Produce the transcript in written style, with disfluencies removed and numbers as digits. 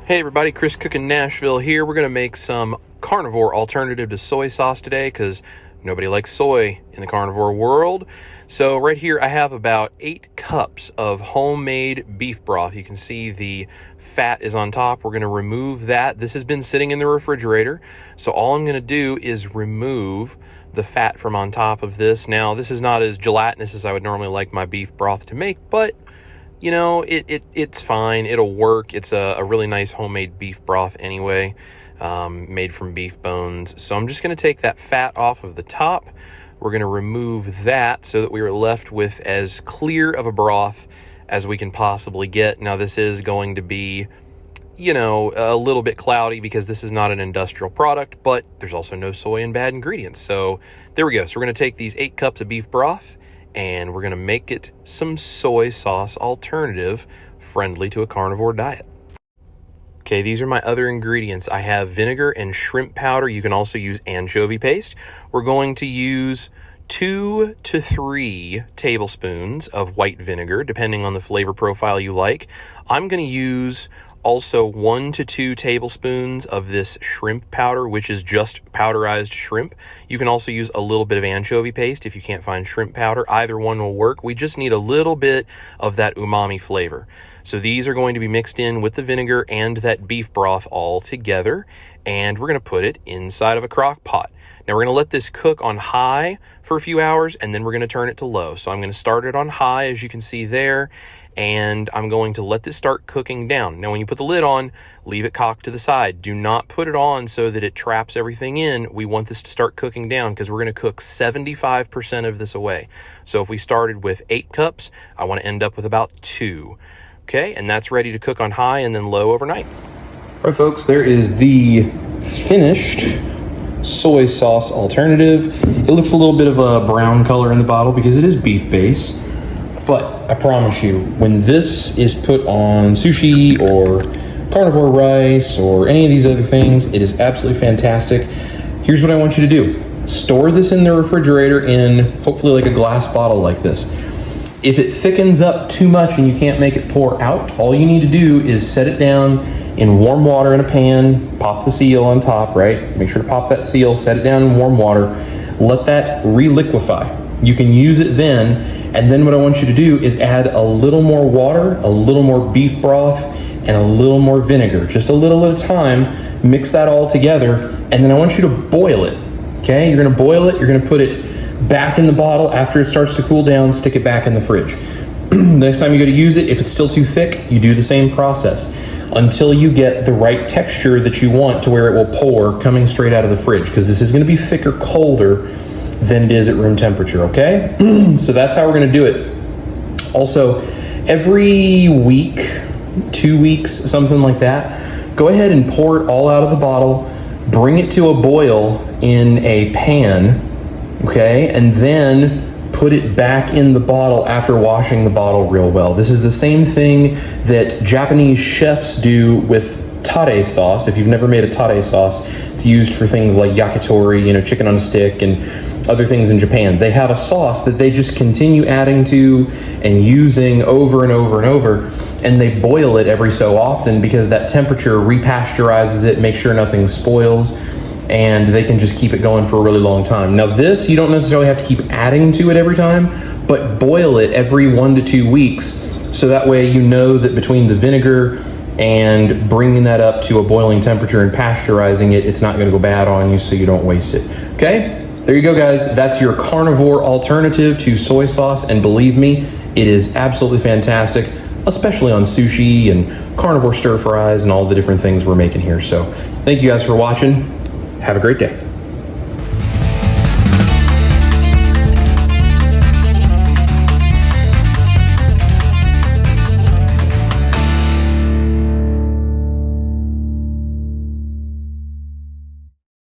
Hey everybody, Chris Cooking Nashville here. We're going to make some carnivore alternative to soy sauce today because nobody likes soy in the carnivore world. So right here I have about 8 cups of homemade beef broth. You can see the fat is on top. We're going to remove that. This has been sitting in the refrigerator. So all I'm going to do is remove the fat from on top of this. Now this is not as gelatinous as I would normally like my beef broth to make, but you know, it's fine. It'll work. It's a really nice homemade beef broth anyway, made from beef bones. So I'm just going to take that fat off of the top. We're going to remove that so that we are left with as clear of a broth as we can possibly get. Now this is going to be, you know, a little bit cloudy because this is not an industrial product, but there's also no soy and bad ingredients. So there we go. So we're going to take these 8 cups of beef broth and we're going to make it some soy sauce alternative friendly to a carnivore diet. Okay, these are my other ingredients. I have vinegar and shrimp powder. You can also use anchovy paste. We're going to use 2 to 3 tablespoons of white vinegar, depending on the flavor profile you like. I'm going to use also 1 to 2 tablespoons of this shrimp powder, which is just powderized shrimp. You can also use a little bit of anchovy paste if you can't find shrimp powder. Either one will work. We just need a little bit of that umami flavor. So these are going to be mixed in with the vinegar and that beef broth all together, and we're going to put it inside of a crock pot. Now we're going to let this cook on high for a few hours, and then we're going to turn it to low. So I'm going to start it on high, as you can see there, and I'm going to let this start cooking down. Now when you put the lid on, leave it cocked to the side. Do not put it on so that it traps everything in. We want this to start cooking down because we're going to cook 75% of this away. So if we started with 8 cups, I want to end up with about 2. Okay, and that's ready to cook on high and then low overnight. All right, folks, there is the finished soy sauce alternative. It looks a little bit of a brown color in the bottle because it is beef base. But I promise you, when this is put on sushi or carnivore rice or any of these other things, it is absolutely fantastic. Here's what I want you to do. Store this in the refrigerator in hopefully like a glass bottle like this. If it thickens up too much and you can't make it pour out, all you need to do is set it down in warm water in a pan, pop the seal on top, right? Make sure to pop that seal, set it down in warm water, let that re-liquefy. You can use it then. And then what I want you to do is add a little more water, a little more beef broth, and a little more vinegar. Just a little at a time. Mix that all together, and then I want you to boil it. Okay, you're gonna boil it, you're gonna put it back in the bottle. After it starts to cool down, stick it back in the fridge. The next time you go to use it, if it's still too thick, you do the same process until you get the right texture that you want to where it will pour coming straight out of the fridge, because this is gonna be thicker, colder than it is at room temperature, okay? So that's how we're gonna do it. Also, every week, 2 weeks, something like that, go ahead and pour it all out of the bottle, bring it to a boil in a pan, okay? And then put it back in the bottle after washing the bottle real well. This is the same thing that Japanese chefs do with tare sauce. If you've never made a tare sauce, it's used for things like yakitori, you know, chicken on a stick, and other things in Japan. They have a sauce that they just continue adding to and using over and over and over, and they boil it every so often because that temperature repasteurizes it, makes sure nothing spoils, and they can just keep it going for a really long time. Now this, you don't necessarily have to keep adding to it every time, but boil it every 1 to 2 weeks, so that way you know that between the vinegar and bringing that up to a boiling temperature and pasteurizing it, it's not going to go bad on you, so you don't waste it. Okay? There you go, guys. That's your carnivore alternative to soy sauce, and believe me, it is absolutely fantastic, especially on sushi and carnivore stir fries and all the different things we're making here. So thank you guys for watching. Have a great day.